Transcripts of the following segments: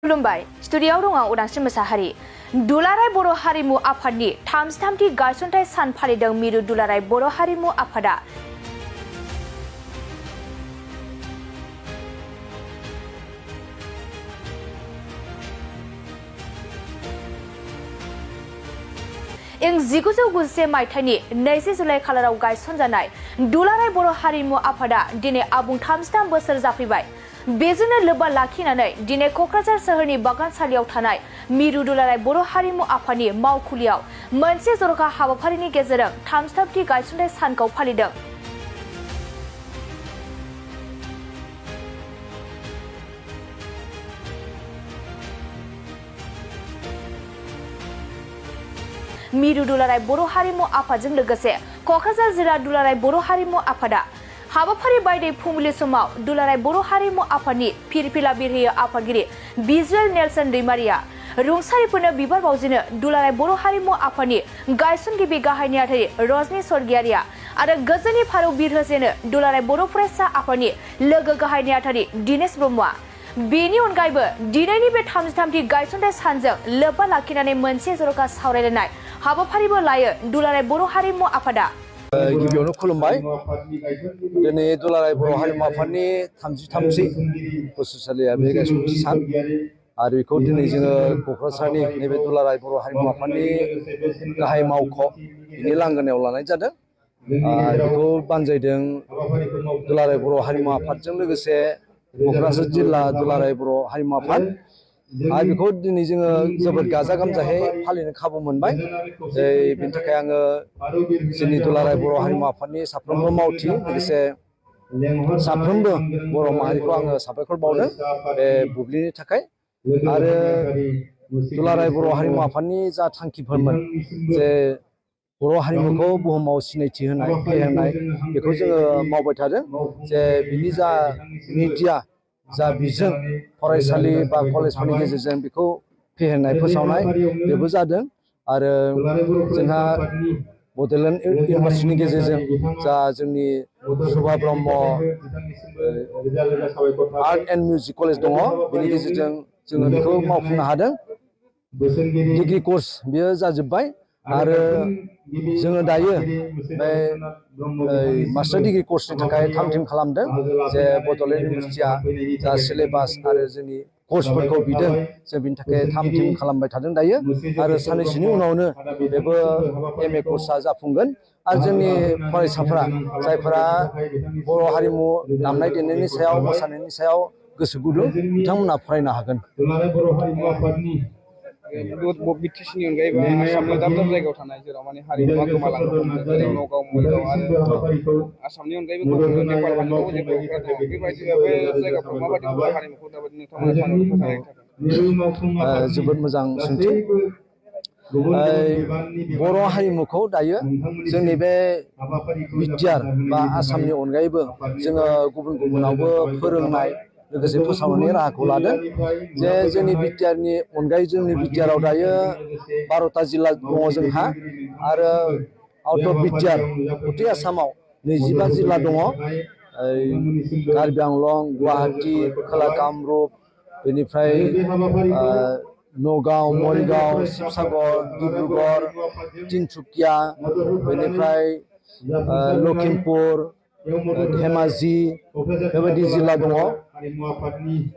खुलुमबाय स्टुडिय'आव दं आं उदांस्रि मोसाहारि। दुलाराय बर' हारिमु आफादनि 33थि गायसनथाइ सान फालिदों मिरु दुलाराय बर' हारिमु आफादा। इं 1991 मायथाइनि 20 जुलाइ खालाराव गायसनजानाय दुलाराय बर' हारिमु आफादा दिनै आबुं 33 बोसोर जाफैबाय। बेजोंनो लोब्बा लाखिनानै दिनै क'क्राझार सोहोरनि बागानसालियाव थानाय मिरु दुलाराय बर' हारिमु आफादनि मावखुलियाव मोनसे जर'खा हाबाफारिनि गेजेरजों 33थि गायसनथाइ सानखौ फालिदों। मिरु दुलाराय बर' हारिमु आफादजों लोगोसे क'क्राझार जिल्ला दुलाराय बर' हारिमु आफादा हाबाफारि बायदि फुंबिलि समाव दुलाराय बर' हारिमु आफादनि फिरफिला बिरहोयो आफादगिरि भिजुएल नेलसन दैमारिया रुंसारिफोरनो बिबार बावजेनो दुलाराय बर' हारिमु आफादनि गायसनगिरि गाहाय नेहाथारि रजनि स्वर्गियारिया आरो गोजोननि फारौ बिरहोजेनो दुलाराय बर' फरायसा आफादनि लोगो गाहाय नेहाथारि दिनेश ब्रह्मआ। बेनि अनगायैबो दिनैनि बे 33थि गायसनथाइ सानजों लोब्बा लाखिनानै मोनसे जर'खा सावरायलायनाय हाबाफारिबो लायो दुलाराय बर' हारिमु आफादा। गिबियावनो खुलुमबाय। दिनै दुलाराय बर' हारिमु आफादनि 33थि बोसोरसालिया बे गायसनथि सान आरो बेखौ दिनै जोङो क'क्राझारनि नैबे दुलाराय बर' हारिमु आफादनि गाहाय मावख' बिनि लांगोनायाव लानाय जादों। बेखौ बानजायदों दुलाराय बर' हारिमु आफादजों लोगोसे क'क्राझार जिल्ला दुलाराय बर' हारिमु आफाद। आरो बेखौ दिनै जोङो जोबोद गाजा गोमजायै फालिनो खाबु मोनबाय। बेनि थाखाय आङो जोंनि दुलाराय बर' हारिमु आफादनि साफ्रोमबो मावथि लोगोसे साफ्रोमबो बर' माहारिखौ आङो साबायखर बावदों बे बुब्लिनि थाखाय। आरो दुलाराय बर' हारिमु आफादनि जा थांखिफोरमोन जे बर' हारिमुखौ बुहुमाव सिनायथि होनाय फेहेरनाय बेखौ जोङो मावबाय थादों। जे बिनि जा मिडिया जा बिजों फरायसालि बा कलेजफोरनि गेजेरजों बेखौ फेहेरनाय फोसावनाय बेबो जादों। आरो जोंहा बड'लेण्ड इउनिभारसिटिनि गेजेरजों जा जोंनि Subha Brahma art and music college दङ बेनि गेजेरजों जोङो बेखौ मावफुंनो हादों। डिग्री कर्स बेयो जाजोब्बाय आरो जोङो दायो बे मास्टार डिग्री कर्सनि थाखाय थाम थिम खालामदों। जे बड'लेण्ड इउनिभारसिटिया जा सिलेबास आरो जोंनि कर्सफोरखौ बिदों जों बिनि थाखाय थाम थिम खालामबाय थादों दायो। आरो साननैसोनि उनावनो बेबो MA कर्सआ जाफुंगोन। आरो जोंनि फरायसाफोरा जायफोरा बर' हारिमु दामनाय देनायनि सायाव मोसानायनि सायाव गोसो गुदुं बिथांमोना फरायनो हागोन। बिटिसिनि अनगायैबो आसामनि दाब दाब जायगायाव थानाय जेराव माने हारिमुवा गोमालांनो हमदों जेरै नगाव मरिगाव आरो आसामनि अनगायैबो गुबुन नेपाल हादराव जे बर'फ्रा दं बेबायदि बे जायगाफ्राव माबायदि बर' हारिमुखौ दाबायदि नोंथांमोना थांनानै फोथांनायनि थाखाय जोबोद मोजां सोंथि। बर' हारिमुखौ दायो जोंनि बे बिटिआर बा आसामनि अनगायैबो जोङो गुबुन गुबुनावबो फोरोंनाय लोगोसे फोसावनायनि राहाखौ लादों। जे जोंनि बिटिआरनि अनगायै जोंनि बिटिआराव दायो 12टा जिल्ला दङ जोंहा आरो आउट अफ बिटिआर गथै आसामाव 25 जिल्ला दङ। कार्बि आंलं, गुवाहाटि, खोला कामरुप, बेनिफ्राय नगाव, मरिगाव, शिबसागर, डिब्रुगड़, तिनसुकिया, बेनिफ्राय लखिमपुर, धेमाजि बेबायदि जिल्ला दङ।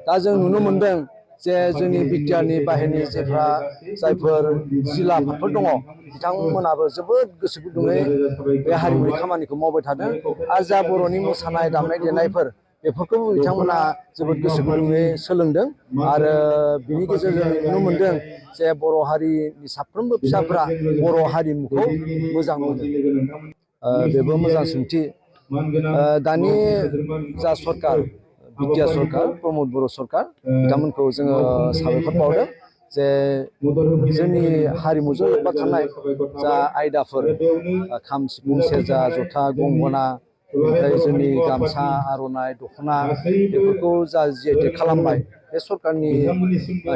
दा जों नुनो मोनदों जे जोंनि बिटिआरनि बाहेरनि जायफोर जिल्ला आफादफोर दङ बिथांमोनाबो जोबोद गोसो गुदुङै बे हारिमुनि खामानिखौ मावबाय थादों। आरो जा बर'नि मोसानाय दामनाय देनायफोर बेफोरखौ बिथांमोना जोबोद गोसो गुदुङै सोलोंदों। आरो बिनि गेजेरजों नुनो मोनदों जे बर' हारिनि साफ्रोमबो फिसाफोरा बर' हारिमुखौ मोजां मोनो। बेबो मोजां सोंथि। दानि जा सरकार बिटिआर सरकार प्रमद बर' सरकार बिथांमोनखौ जोङो साबायखर बावदों जे जोंनि हारिमुजों लोब्बा थानाय जा आयदाफोर खाम सिफुं सेरजा जथा गंगना ओमफ्राय जोंनि गामसा आर'नाइ दख'ना बेफोरखौ जा जिआइटेक खालामबाय बे सरकारनि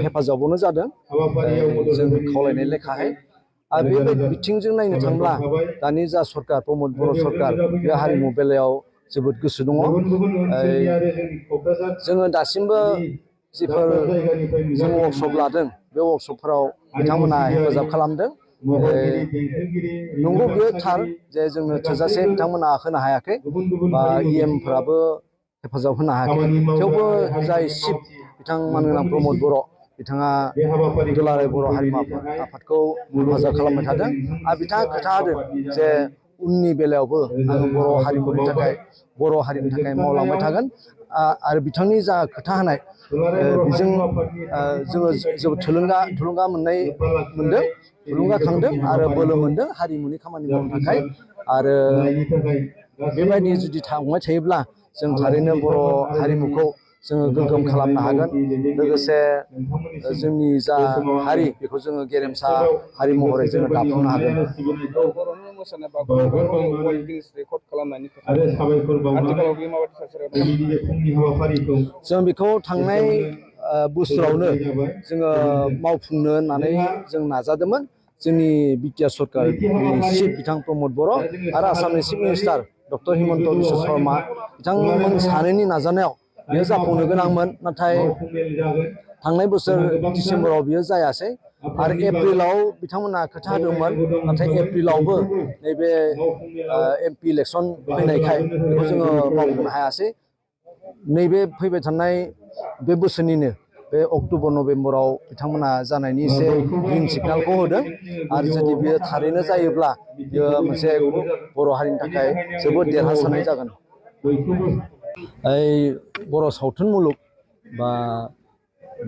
हेफाजाबावनो जादों जों खावलायनाय लेखायै। आरो बेबायदि बिथिंजों नायनो थांब्ला दानि जा सरकार प्रमद बर' सरकार बे हारिमु बेलायाव जोबोद गोसो दङ। जोङो दासिमबो जिफोर जों वर्कशप लादों बे वर्कशपफोराव बिथांमोना हेफाजाब खालामदों नंगौ बेयो थार जे जोंनो थोजासे बिथांमोना होनो हायाखै बा इएमफोराबो हेफाजाब होनो हायाखै थेवबो जाय चिफ बिथां मानगोनां प्रमद बर' बिथाङा दुलाराय बर' हारिमु आफादखौ हेफाजाब खालामबाय थादों आरो बिथाङा खोथा होदों जे उननि बेलायावबो आङो बर' हारिमुनि थाखाय बर' हारिनि थाखाय मावलांबाय थागोन आरो बिथांनि जा खोथा होनाय बेजों जोङो जोबोद थुलुंगा मोनदों थुलुंगाखांदों आरो बोलो मोनदों हारिमुनि खामानि मावनो थाखाय आरो बेबायदि जुदि थांबाय थायोब्ला जों थारैनो बर' हारिमुखौ जोङो गोग्गोम खालामनो हागोन लोगोसे जोंनि जा हारि बेखौ जोङो गेरेमसा हारि महरै जोङो दाफुंनो हागोन बर'नि मोसानाय बागुरुम्बाखौ वर्ल्ड गिनिस रेकर्ड खालामनायनि खोथा आथिखालाव बे माबायदि थासारियाव दं जों बेखौ थांनाय बोसोरावनो जोङो मावफुंनो होननानै जों नाजादोंमोन जोंनि बिटिआर सरकारनि चिफ बिथां प्रमद बर' आरो आसामनि chief minister doctor Himanta Biswa Sharma बिथांमोन सानैनि नाजानायाव बेयो जाफुंनो गोनांमोन नाथाय थांनाय बोसोर डिसेम्बराव बियो जायासै आरो एप्रिलाव बिथांमोना खोथा होदोंमोन नाथाय एप्रिलावबो नैबे एमपि इलेक्सन फैनायखाय बेखौ जोङो मावफुंनो हायासै नैबे फैबाय थानाय बे बोसोरनिनो बे अक्ट'बर नभेम्बराव बिथांमोना जानायनि एसे ग्रिन सिगनालखौ होदों आरो जुदि बियो थारैनो जायोब्ला बियो मोनसे बर' हारिनि थाखाय जोबोद देरहासारनाय जागोन बर' सावथुन मुलुग बा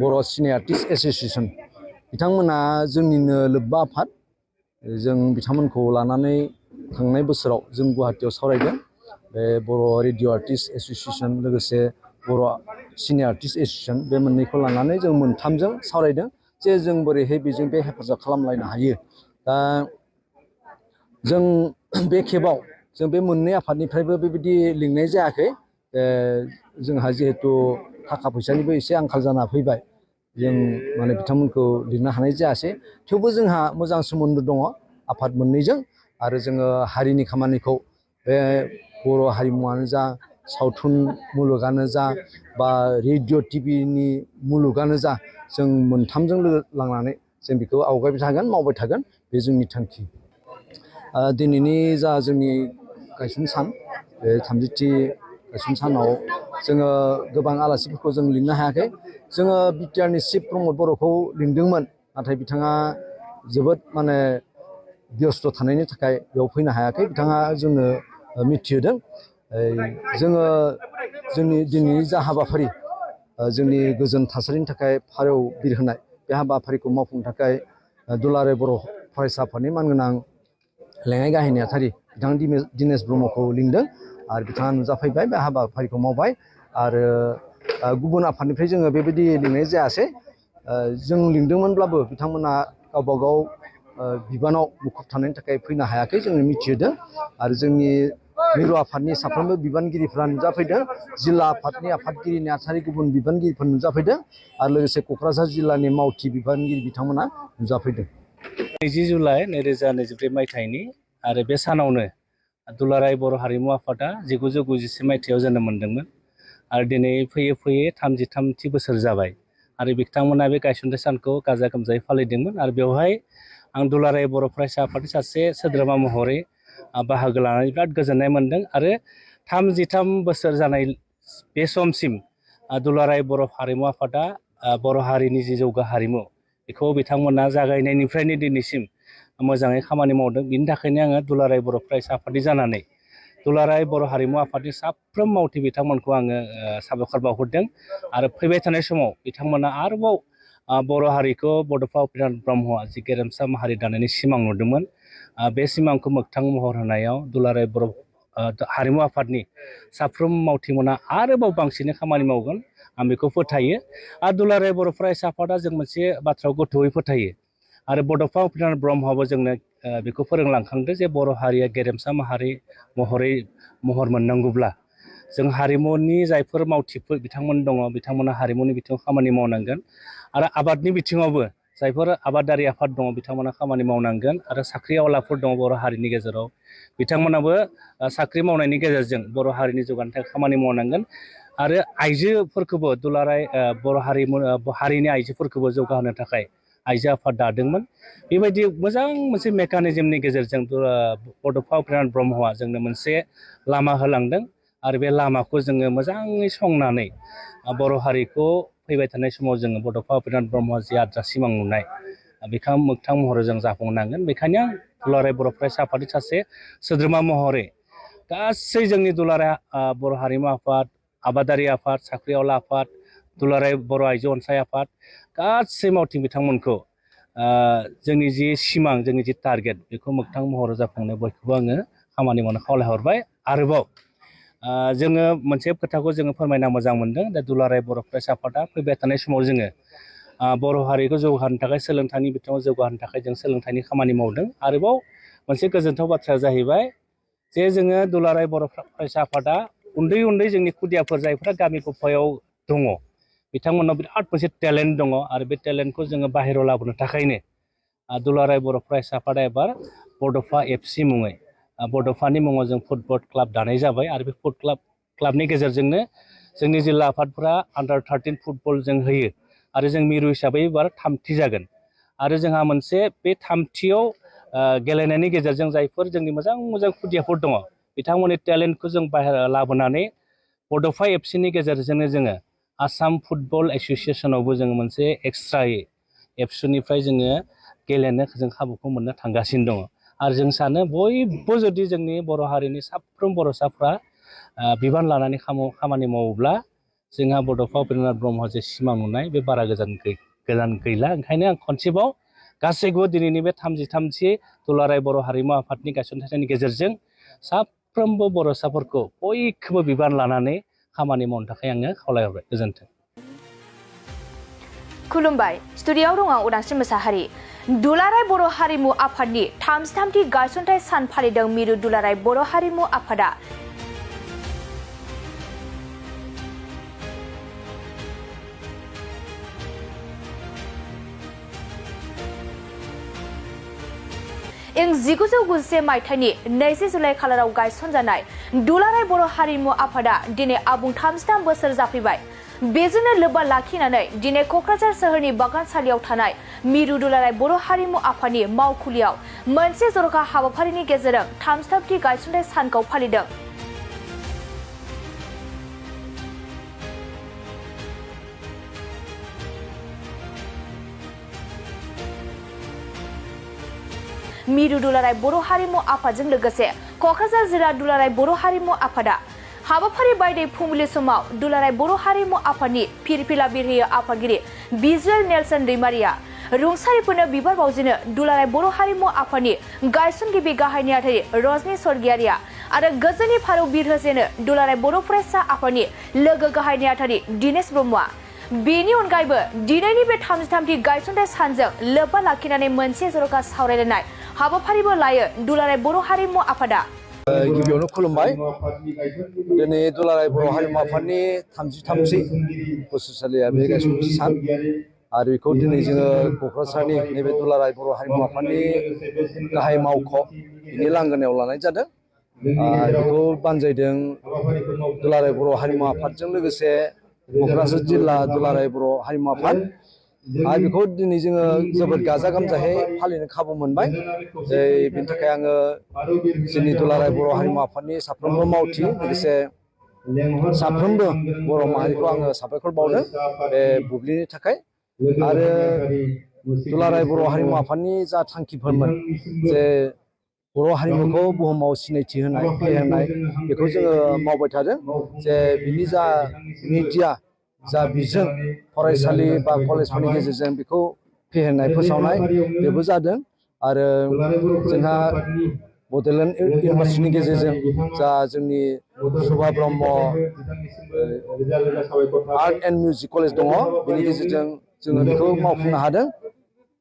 बर' सिने आर्टिस्ट एस'सियेसन बिथांमोना जोंनिनो लोब्बा आफाद जों बिथांमोनखौ लानानै थांनाय बोसोराव जों गुवाहाटीयाव सावरायदों बे बर' रेडिअ आर्टिस्ट एस'सियेसन लोगोसे बर' सिने आर्टिस्ट एस'सियेसन बे मोननैखौ लानानै जों मोनथामजों सावरायदों जे जों बोरैहाय बेजों बे हेफाजाब खालामलायनो हायो दा जों बे खेबाव जों बे मोननै आफादनिफ्रायबो बेबायदि लिंनाय जायाखै जोंहा जिहेथु थाखा फैसानिबो एसे आंखाल जाना फैबाय जों माने बिथांमोनखौ लिंनो हानाय जायासै थेवबो जोंहा मोजां सोमोन्दो दङ आफाद मोननैजों आरो जोङो हारिनि खामानिखौ बे बर' हारिमुआनो जा सावथुन मुलुगानो जा बा रेडिअ टिभिनि मुलुगानो जा जों मोनथामजों लोगो लांनानै जों बेखौ आवगायबाय थागोन मावबाय थागोन बे जोंनि थांखि दिनैनि जा जोंनि गायसन सान बे 30थि गायसन सानाव जोङो गोबां आलासिफोरखौ जों लिंनो हायाखै जोङो बिटिआरनि चिफ प्रमद बर'खौ लिंदोंमोन नाथाय बिथाङा जोबोद माने बेस्थ' थानायनि थाखाय बेयाव फैनो हायाखै बिथाङा जोंनो मिथिहोदों जोङो जोंनि दिनैनि जा हाबाफारि जोंनि गोजोन थासारिनि थाखाय फारौ बिरहोनाय बे हाबाफारिखौ मावफुंनो थाखाय दुलाराय बर' फरायसा आफादनि मानगोनां लेङाइ गाहाय नेहाथारि बिथां दिनेश ब्रह्मखौ लिंदों आरो बिथाङा नुजाफैबाय बे हाबाफारिखौ मावबाय आरो गुबुन आफादनिफ्राय जोङो बेबायदि लिंनाय जायासै जों लिंदोंमोनब्लाबो बिथांमोना गावबा गाव बिबानाव मुखुब थानायनि थाखाय फैनो हायाखै जोङो मिथिहोदों आरो जोंनि मिरु आफादनि साफ्रोमबो बिबानगिरिफोरा नुजाफैदों जिल्ला आफादनि आफादगिरि नेहाथारि गुबुन बिबानगिरिफोर नुजाफैदों आरो लोगोसे क'क्राझार जिल्लानि मावथि बिबानगिरि बिथांमोना नुजाफैदों 20 जुलाइ 2024 मायथाइनि आरो बे सानावनो दुलाराय बर' हारिमु आफादा 1991 मायथाइयाव जोनोम मोनदोंमोन आरो दिनै फैयै फैयै 33थि बोसोर जाबाय आरो बिथांमोना बे गायसनथाय सानखौ गाजा गोमजायै फालिदोंमोन आरो बेवहाय आं दुलाराय बर' फरायसा आफादनि सासे सोद्रोमा महरै बाहागो लानानै बिराद गोजोननाय मोन्दों आरो 33 बोसोर जानाय बे समसिम दुलाराय बर' हारिमु आफादा बर' हारिनि जि जौगा हारिमु बेखौ बिथांमोना जागायनायनिफ्रायनो दिनैसिम मोजाङै खामानि मावदों बिनि थाखायनो आङो दुलाराय बर' फरायसा आफादनि जानानै दुलाराय बर' हारिमु आफादनि साफ्रोम मावथि बिथांमोनखौ आङो साबायखर बावहरदों आरो फैबाय थानाय समाव बिथांमोना आरोबाव बर' हारिखौ बड'फा उपेन्द्रनाथ ब्रह्मआ जि गेरेमसा माहारि दानायनि सिमां नुदोंमोन बे सिमांखौ मोगथां महर होनायाव दुलाराय बर' हारिमु आफादनि साफ्रोम मावथिमोना आरोबाव बांसिनै खामानि मावगोन आं बेखौ फोथायो आरो दुलाराय बर' फरायसा आफादा जों मोनसे बाथ्राखौ गोथौयै फोथायो आरो बड'फा उपेन्द्रनाथ ब्रह्मआबो जोंनो बेखौ फोरोंलांखांदों जे बर' हारिया गेरेमसा माहारि महरै महर मोननांगौब्ला जों हारिमुनि जायफोर मावथिफोर बिथांमोन दङ बिथांमोना हारिमुनि बिथिङाव खामानि मावनांगोन आरो आबादनि बिथिङावबो जायफोर आबादारि आफाद दङ बिथांमोना खामानि मावनांगोन आरो साख्रि आवलाफोर दङ बर' हारिनि गेजेराव बिथांमोनाबो साख्रि मावनायनि गेजेरजों बर' हारिनि जौगानो थाखाय खामानि मावनांगोन आरो आइजोफोरखौबो दुलाराय बर' हारिनि आइजोफोरखौबो जौगाहोनो थाखाय आइजो आफाद दादोंमोन। बेबायदि मोजां मोनसे मेकानिजमनि गेजेरजों बड'फा उपेन्द्रनाथ ब्रह्मआ जोंनो मोनसे लामा होलांदों आरो बे लामाखौ जोङो मोजाङै संनानै बर' हारिखौ फैबाय थानाय समाव जोङो बड'फा उपेन्द्रनाथ ब्रह्मआ जि आद्रा सिमां नुनाय बेखौ मोगथां महरै जों जाफुंनांगोन। बेखायनो दुलाराय बर' फरायसा आफादनि सासे सोद्रोमा महरै गासै जोंनि दुलाराय बर' हारिमु आफाद, आबादारि आफाद, साख्रिआवला आफाद, दुलाराय बर' आइजो अनसाय आफाद गासै मावथिं बिथांमोनखौ जोंनि जि सिमां, जोंनि जि टारगेट बेखौ मोगथां महराव जाफुंनो बयखौबो आङो खामानि मावनो खावलायहरबाय। आरोबाव जोङो मोनसे खोथाखौ जोङो फोरमायना मोजां मोनदों। दा दुलाराय बर' फरायसा आफादा फैबाय थानाय समाव जोङो बर' हारिखौ जौगाहोनो थाखाय, सोलोंथाइनि बिथिङाव जौगाहोनो थाखाय जों सोलोंथाइनि खामानि मावदों। आरोबाव मोनसे गोजोनथाव बाथ्राया जाहैबाय जे जोङो दुलाराय बर' फरायसा आफादा उन्दै उन्दै जोंनि खुदियाफोर जायफोरा गामि गफायाव दङ बिथांमोनाव बिराद मोनसे टेलेन्ट दङ आरो बे टेलेन्टखौ जोङो बाहेरायाव लाबोनो थाखायनो दुलाराय बर' फरायसा आफादा एबार बड'फा FC मुङै बड'फानि मुङाव जों फुटबल क्लाब दानाय जाबाय आरो बे फुटबल क्लाबनि गेजेरजोंनो जोंनि जिल्ला आफादफोरा अंडार-13 फुटबल जों होयो आरो जों मिरु हिसाबै एबार 3थि जागोन। आरो जोंहा मोनसे बे 3थियाव गेलेनायनि गेजेरजों जायफोर जोंनि मोजां मोजां खुदियाफोर दङ बिथांमोननि टेलेन्टखौ जों बाहेरायाव लाबोनानै बड'फा FCनि गेजेरजोंनो जोङो आसाम फुटबल एस'सियेसनावबो जोङो मोनसे एक्सट्रायै एबसुनिफ्राय जोङो गेलेनो जों खाबुखौ मोननो थांगासिनो दङ। आरो जों सानो बयबो जुदि जोंनि बर' हारिनि साफ्रोम बर'साफ्रा बिबान लानानै खामानि मावोब्ला जोंहा बड'फा उपेन्द्रनाथ ब्रह्मआ जे सिमां नुनाय बे बारा गोजान गैला। ओंखायनो आं खनसेबाव गासैखौबो दिनैनि बे 33थि दुलाराय बर' हारिमु आफादनि गायसनथायनि गेजेरजों साफ्रोमबो बर'साफोरखौ बयखौबो बिबान लानानै खामानि मावनो थाखाय आङो खावलायहरबाय। गोजोन्थों। खुलुमबाय। स्टुडिय'आव दं आं उदांस्रि मोसाहारि। दुलाराय बर' हारिमु आफादनि 33थि गायसनथाय सान फालिदों मिरु दुलाराय बर' हारिमु आफादा। इं 1991 मायथाइनि 20 जुलाइ खालाराव गायसनजानाय दुलाराय बर' हारिमु आफादा दिनै आबुं 33 बोसोर जाफैबाय। बेजोंनो लोब्बा लाखिनानै दिनै क'क्राझार सोहोरनि बागानसालियाव थानाय मिरु दुलाराय बर' हारिमु आफादनि मावखुलियाव मोनसे जर'खा हाबाफारिनि गेजेरजों 33थि गायसनथाय सानखौ फालिदों। मिरु दुलाराय बर' हारिमु आफादजों लोगोसे क'क्राझार जिल्ला दुलाराय बर' हारिमु आफादा हाबाफारि बायदि फुंबिलि समाव दुलाराय बर' हारिमु आफादनि फिरफिला बिरहोयो आफादगिरि बिजुएल नेलसन दैमारिया रुंसारिफोरनो बिबार बावजेनो दुलाराय बर' हारिमु आफादनि गायसनगिरि गाहाय नेहाथारि रजनि स्वर्गियारिया आरो गोजोननि फारौ बिरहोजेनो दुलाराय बर' फरायसा आफादनि लोगो गाहाय नेहाथारि दिनेश ब्रह्मआ। बेनि अनगायैबो दिनैनि बे 33थि गायसनथाय सानजों लोब्बा लाखिनानै मोनसे जर'खा सावरायलायनाय हाबाफारिबो लायो दुलाराय बर' हारिमु आफादा। गिबियावनो खुलुमबाय। दिनै दुलाराय बर' हारिमु आफादनि 33थि बोसोरसालिया बे गायसनथि सान आरो बेखौ दिनै जोङो क'क्राझारनि नैबे दुलाराय बर' हारिमु आफादनि गाहाय मावख' बिनि लांगोनायाव लानाय जादों। बेखौ बानजायदों दुलाराय बर' हारिमु आफादजों लोगोसे क'क्राझार जिल्ला दुलाराय बर' हारिमु आफाद। आरो बेखौ दिनै जोङो जोबोद गाजा गोमजायै फालिनो खाबु मोनबाय। बेनि थाखाय आङो जोंनि दुलाराय बर' हारिमु आफादनि साफ्रोमबो मावथि लोगोसे साफ्रोमबो बर' माहारिखौ आङो साबायखर बावदों बे बुब्लिनि थाखाय। आरो दुलाराय बर' हारिमु आफादनि जा थांखिफोरमोन जे बर' हारिमुखौ बुहुमाव सिनायथि होनाय, फेहेरनाय बेखौ जोङो मावबाय थादों। जे बिनि जा मिडिया जा बिजों फरायसालि बा कलेजफोरनि गेजेरजों बेखौ फेहेरनाय फोसावनाय बेबो जादों। आरो जोंहा बड'लेण्ड इउनिभारसिटिनि गेजेरजों जा जोंनि Subha Brahma art and music college दङ बेनि गेजेरजों जोङो बेखौ मावफुंनो हादों।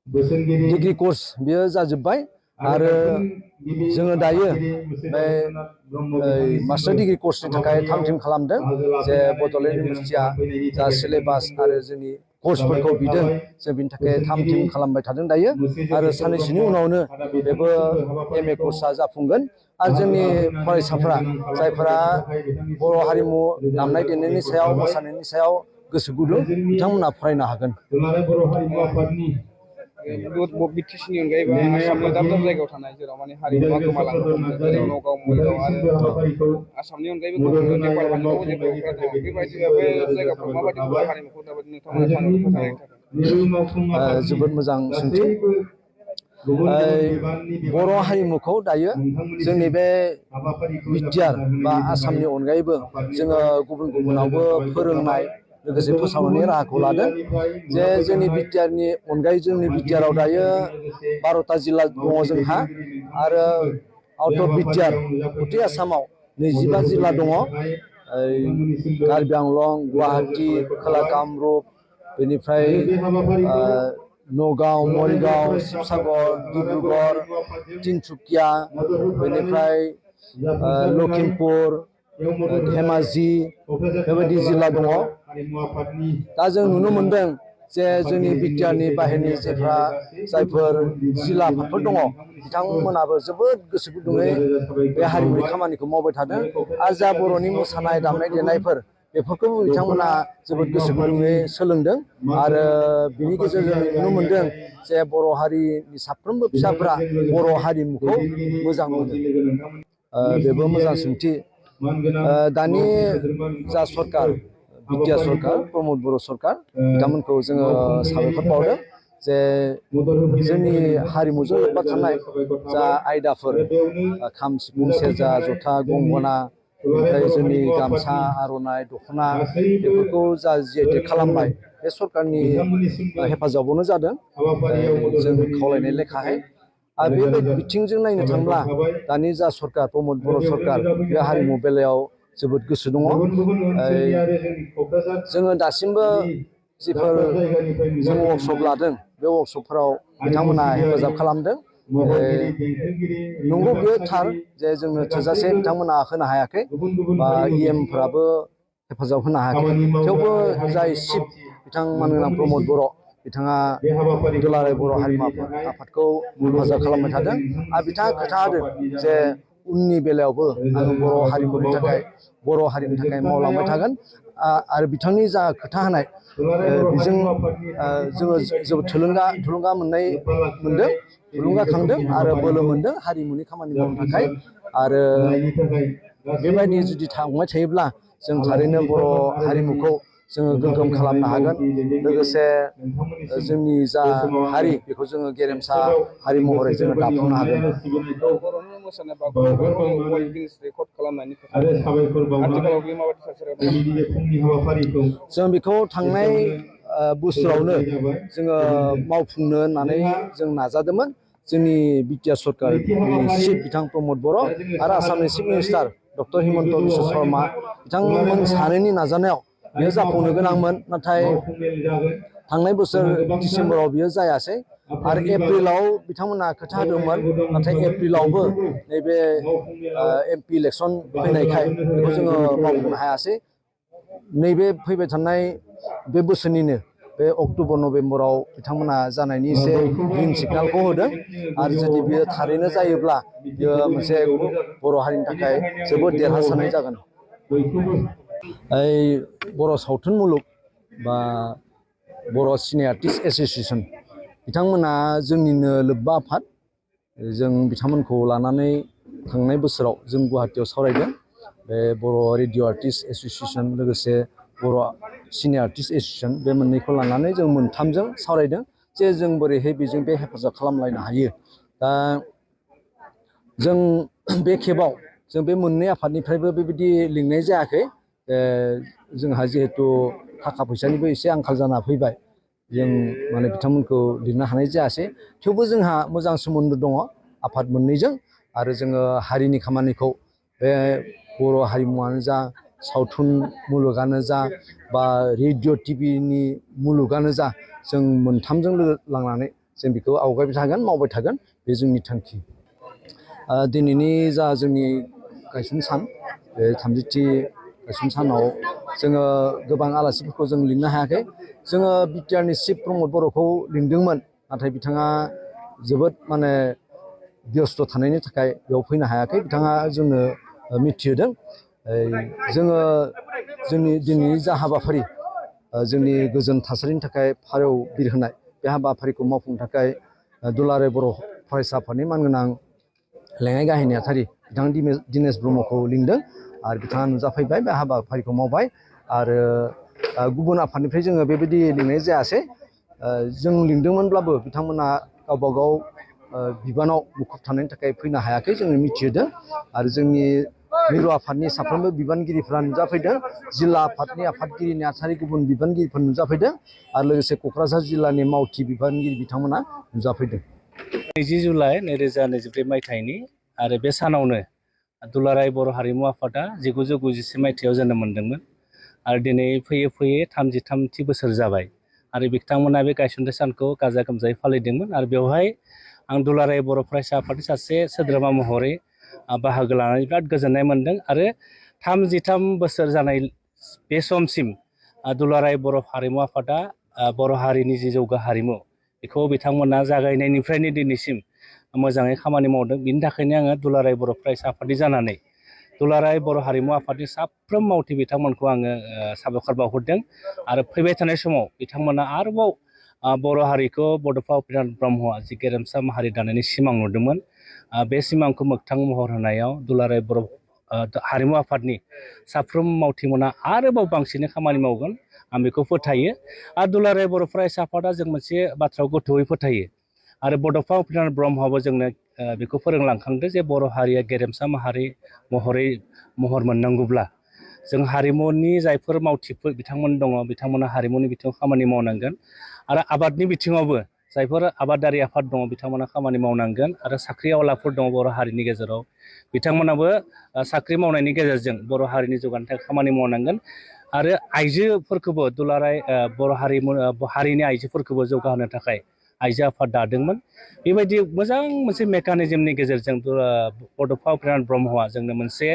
डिग्री कर्स बेयो जाजोब्बाय आरो जोङो दायो बे मास्टार डिग्री कर्सनि थाखाय थाम थिम खालामदों जे बड'लेण्ड इउनिभारसिटिया जा सिलेबास आरो जोंनि पस्टफोरखौ बिदों जों बिनि थाखाय थाम थिम खालामबाय थादों दायो आरो साननैसोनि उनावनो बेबो MA कर्सआ जाफुंगोन आरो जोंनि फरायसाफोरा जायफोरा बर' हारिमु दामनाय देनायनि सायाव मोसानायनि सायाव गोसो गुदुं बिथांमोना फरायनो हागोन। बिटिसिनि अनगायैबो आसामनि दाब दाब जायगायाव थानाय जेराव माने हारिमुवा गोमालांनो हमदों जेरै नगाव मरिगाव आरो आसामनि अनगायैबो गुबुन नेपाल हादराव जे बर'फोरा दङ बेबायदि बे जायगाफ्राव माबायदि बर' हारिमुखौ दाबायदि नोंथांमोना थांनानै फोथांनायनि थाखाय जोबोद मोजां सोंथि। बर' हारिमुखौ दायो जोंनि बे बिटिआर बा आसामनि अनगायैबो जोङो गुबुन गुबुनावबो फोरोंनाय लोगोसे फोसावनायनि राहाखौ लादों जे जोंनि बिटिआरनि अनगायै जोंनि बिटिआराव दायो 12टा जिल्ला दङ जोंहा आरो आउट अफ बिटिआर गथै आसामाव 25 जिल्ला दङ। कार्बि आंलं, गुवाहाटी, खोला कामरुप, बेनिफ्राय नगाव, मरिगाव, शिबसागर, डिब्रुगड़, तिनसुकिया, बेनिफ्राय लखिमपुर, धेमाजि बेबायदि जिल्ला दङ। दा जों नुनो मोनदों जे जोंनि बिटिआरनि बाहेरनि जायफोर जिल्ला आफादफोर दङ बिथांमोनाबो जोबोद गोसो गुदुङै बे हारिमुनि खामानिखौ मावबाय थादों आरो जा बर'नि मोसानाय दामनाय देनायफोर बेफोरखौबो बिथांमोना जोबोद गोसो गुदुङै सोलोंदों आरो बिनि गेजेरजों नुनो मोनदों जे बर' हारिनि साफ्रोमबो फिसाफोरा बर' हारिमुखौ मोजां मोनो। बेबो मोजां सोंथि। दानि जा सरकार बिटिआर सरकार प्रमद बर' सरकार बिथांमोनखौ जोङो साबायखर बावदों जे जोंनि हारिमुजों लोब्बा थानाय जा आयदाफोर खाम सिफुं सेरजा जथा गंगना ओमफ्राय जोंनि गामसा आर'नाइ दख'ना बेफोरखौ जा जिआइटेक खालामबाय बे सरकारनि हेफाजाबावनो जादों जों खावलायनाय लेखायै आरो बेबायदि बिथिंजों नायनो थांब्ला दानि जा सरकार प्रमद बर' सरकार बे हारिमु बेलायाव जोबोद गोसो दङ। जोङो दासिमबो जिफोर जों वार्कशप लादों बे वार्कशपफोराव बिथांमोना हेफाजाब खालामदों। नंगौ बेयो थार जे जोंनो थोजासे बिथांमोना होनो हायाखै बा EMफोराबो हेफाजाब होनो हायाखै थेवबो जाय चिफ बिथां मानगोनां प्रमद बर' बिथाङा दुलाराय बर' हारिमु आफादखौ हेफाजाब खालामबाय थादों आरो बिथाङा खोथा होदों जे उननि बेलायावबो आं बर' हारिमुनि थाखाय बर' हारिनि थाखाय मावलांबाय थागोन आरो बिथांनि जा खोथा होनाय बेजों जोङो जोबोद थुलुंगा मोनदों थुलुंगाखांदों आरो बोलो मोनदों हारिमुनि खामानि मावनो थाखाय आरो बेबायदि जुदि थांबाय थायोब्ला जों थारैनो बर' हारिमुखौ जोङो गोग्गोम खालामनो हागोन लोगोसे जोंनि जा हारि बेखौ जोङो गेरेमसा हारि महरै जोङो दाफुंनो हागोन। बर'नि मोसानाय बागुरुम्बाखौ वर्ल्ड गिनिस रेकर्ड खालामनायनि खोथा आथिखालाव बे माबायदि थासारियाव दं? जों बेखौ थांनाय बोसोरावनो जोङो मावफुंनो होननानै जों नाजादोंमोन। जोंनि बिटिआर सरकारनि चिफ बिथां प्रमद बर' आरो आसामनि chief minister doctor Himanta Biswa Sharma बिथांमोन सानैनि नाजानायाव बेयो जाफुंनो गोनांमोन नाथाय थांनाय बोसोर डिसेम्बराव बियो जायासै आरो एप्रिलाव बिथांमोना खोथा होदोंमोन नाथाय एप्रिलावबो नैबे MP इलेक्सन फैनायखाय बेखौ जोङो मावफुंनो हायासै। नैबे फैबाय थानाय बे बोसोरनिनो बे अक्ट'बर नभेम्बराव बिथांमोना जानायनि एसे ग्रिन सिगनालखौ होदों आरो जुदि बियो थारैनो जायोब्ला बियो मोनसे बर' हारिनि थाखाय जोबोद देरहासारनाय जागोन। बर' सावथुन मुलुग बा बर' सिने आर्टिस्ट एस'सिएसन बिथांमोना जोंनिनो लोब्बा आफाद जों बिथांमोनखौ लानानै थांनाय बोसोराव जों गुवाहाटीयाव सावरायदों बे बर' रेडिअ आर्टिस्ट एस'सिएसन लोगोसे बर' सिने आर्टिस्ट एस'सिएसन बे मोननैखौ लानानै जों मोनथामजों सावरायदों जे जों बोरैहाय बेजों बे हेफाजाब खालामलायनो हायो। दा जों बे खेबाव जों बे मोननै आफादनिफ्रायबो बेबायदि लिंनाय जायाखै जोंहा जिहेथु थाखा फैसानिबो एसे आंखाल जाना फैबाय जों माने बिथांमोनखौ लिंनो हानाय जायासै थेवबो जोंहा मोजां सोमोन्दो दङ आफाद मोननैजों आरो जोङो हारिनि खामानिखौ बे बर' हारिमुआनो जा सावथुन मुलुगानो जा बा रेडिअ टिभिनि मुलुगानो जा जों मोनथामजों लोगो लांनानै जों बेखौ आवगायबाय थागोन मावबाय थागोन बे जोंनि थांखि। दिनैनि जा जोंनि गायसननाय सान बे 30थि गायसन सानाव जोङो गोबां आलासिफोरखौ जों लिंनो हायाखै जोङो बिटिआरनि चिफ प्रमद बर'खौ लिंदोंमोन नाथाय बिथाङा जोबोद माने बेस्थ' थानायनि थाखाय बेयाव फैनो हायाखै बिथाङा जोंनो मिथिहोदों जोङो जोंनि दिनैनि जा हाबाफारि जोंनि गोजोन थासारिनि थाखाय फारौ बिरहोनाय बे हाबाफारिखौ मावफुंनो थाखाय दुलाराय बर' फरायसा आफादनि मानगोनां लेङाइ गाहाय नेहाथारि बिथां दिनेश ब्रह्मखौ लिंदों आरो बिथाङा नुजाफैबाय बे हाबाफारिखौ मावबाय आरो गुबुन आफादनिफ्राय जोङो बेबायदि लिंनाय जायासै जों लिंदोंमोनब्लाबो बिथांमोना गावबा गाव बिबानाव मुखुब थानायनि थाखाय फैनो हायाखै जोङो मिथिहोदों आरो जोंनि मिरु आफादनि साफ्रोमबो बिबानगिरिफ्रा नुजाफैदों जिल्ला आफादनि आफादगिरि नेहाथारि गुबुन बिबानगिरिफोर नुजाफैदों आरो लोगोसे क'क्राझार जिल्लानि मावथि बिबानगिरि बिथांमोना नुजाफैदों 20 जुलाइ 2024 मायथाइनि आरो बे सानावनो दुलाराय बर' हारिमु आफादा 1991 मायथाइयाव जोनोम मोनदोंमोन आरो दिनै फैयै फैयै 33थि बोसोर जाबाय आरो बिथांमोना बे गायसनथाय सानखौ गाजा गोमजायै फालिदोंमोन आरो बेवहाय आं दुलाराय बर' फरायसा आफादनि सासे सोद्रोमा महरै बाहागो लानानै बिराद गोजोननाय मोनदों आरो 33 बोसोर जानाय बे समसिम दुलाराय बर' हारिमु आफादा बर' हारिनि जि जौगा हारिमु बेखौ बिथांमोना जागायनायनिफ्रायनो दिनैसिम मोजाङै खामानि मावदों बिनि थाखायनो आङो दुलाराय बर' फरायसा आफादनि जानानै दुलाराय बर' हारिमु आफादनि साफ्रोम मावथि बिथांमोनखौ आङो साबायखर बावहरदों आरो फैबाय थानाय समाव बिथांमोना आरोबाव बर' हारिखौ बड'फा उपेन्द्रनाथ ब्रह्मआ जि गेरेमसा माहारि दानायनि सिमां नुदोंमोन बे सिमांखौ मोगथां महर होनायाव दुलाराय बर' हारिमु आफादनि साफ्रोम मावथिमोना आरोबाव बांसिनै खामानि मावगोन आं बेखौ फोथायो आरो दुलाराय बर' फरायसा आफादा जों मोनसे बाथ्राखौ गोथौयै फोथायो आरो बड'फा उपेन्द्रनाथ ब्रह्मआबो जोंनो बेखौ फोरोंलांखांदों जे बर' हारिया गेरेमसा माहारि महरै महर मोननांगौब्ला जों हारिमुनि जायफोर मावथिफोर बिथांमोन दङ बिथांमोना हारिमुनि बिथिङाव खामानि मावनांगोन आरो आबादनि बिथिङावबो जायफोर आबादारि आफाद दङ बिथांमोना खामानि मावनांगोन आरो साख्रि आवलाफोर दङ बर' हारिनि गेजेराव बिथांमोनाबो साख्रि मावनायनि गेजेरजों बर' हारिनि जौगानायनि थाखाय खामानि मावनांगोन आरो आइजोफोरखौबो दुलाराय बर' हारिनि आइजोफोरखौबो जौगाहोनो थाखाय आइजो आफाद दादोंमोन बेबायदि मोजां मोनसे मेकानिजमनि गेजेरजों बड'फा उपेन्द्रनाथ ब्रह्मआ जोंनो मोनसे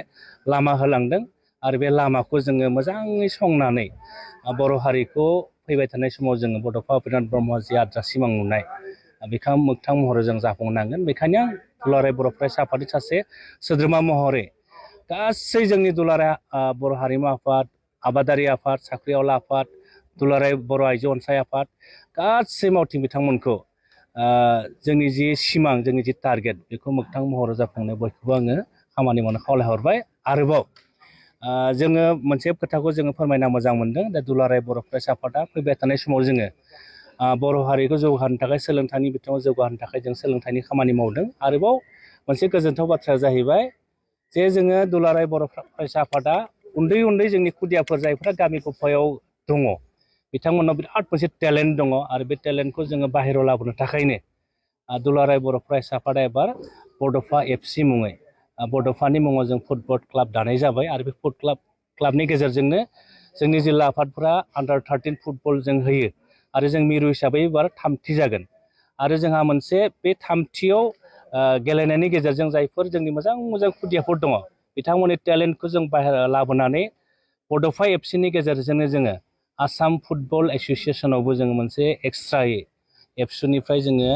लामा होलांदों आरो बे लामाखौ जोङो मोजाङै संनानै बर' हारिखौ फैबाय थानाय समाव जोङो बड'फा उपेन्द्रनाथ ब्रह्मआ जि आद्रा सिमां नुनाय बेखौ मोगथां महरै जों जाफुंनांगोन बेखायनो आं दुलाराय बर' फरायसा आफादनि सासे सोद्रोमा महरै गासै जोंनि दुलाराय बर' हारिमु आफाद आबादारि आफाद साख्रि आवला आफाद दुलाराय बर' आइजो अनसाय आफाद गासै मावथि बिथांमोनखौ जोंनि जि सिमां जोंनि जि टारगेट बेखौ मोगथां महराव जाफुंनो बयखौबो आङो खामानि मावनो खावलायहरबाय आरोबाव जोङो मोनसे खोथाखौ जोङो फोरमायना मोजां मोनदों दा दुलाराय बर' फरायसा आफादा फैबाय थानाय समाव जोङो बर' हारिखौ जौगाहोनो थाखाय सोलोंथाइनि बिथिङाव जौगाहोनो थाखाय जों सोलोंथाइनि खामानि मावदों आरोबाव मोनसे गोजोनथाव बाथ्राया जाहैबाय जे जोङो दुलाराय बर' फरायसा आफादा उन्दै उन्दै जोंनि खुदियाफोर जायफोरा गामि गफायाव दङ बिथांमोनाव बिराद मोनसे टेलेन्ट दङ आरो बे टेलेन्टखौ जोङो बाहेरायाव लाबोनो थाखायनो दुलाराय बर' फरायसा आफादा एबार बड'फा FC मुङै बड'फानि मुङाव जों फुटबल क्लाब दानाय जाबाय आरो बे फुटबल क्लाबनि गेजेरजोंनो जोंनि जिल्ला आफादफोरा under-13 फुटबल जों होयो आरो जों मिरु हिसाबै एबार 3थि जागोन आरो जोंहा मोनसे बे 3थियाव गेलेनायनि गेजेरजों जायफोर जोंनि मोजां मोजां खुदियाफोर दङ बिथांमोननि टेलेन्टखौ जों बाहेरायाव लाबोनानै बड'फा FCनि गेजेरजोंनो जोङो आसाम फुटबल एस'सियेसनावबो जोङो मोनसे एक्सट्रायै एबसुनिफ्राय जोङो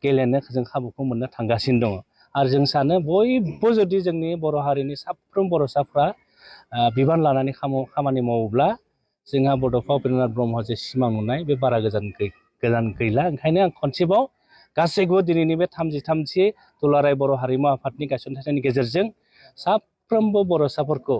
गेलेनो जों खाबुखौ मोननो थांगासिनो दङ आरो जों सानो बयबो जुदि जोंनि बर' हारिनि साफ्रोम बर'साफ्रा बिबान लानानै खामानि मावोब्ला जोंहा बड'फा उपेन्द्रनाथ ब्रह्मआ जे सिमां नुनाय बे बारा गोजान गैला ओंखायनो आं खनसेबाव गासैबो दिनैनि बे 33थि दुलाराय बर' हारिमु आफादनि गायसनथायनि गेजेरजों साफ्रोमबो बर'साफोरखौ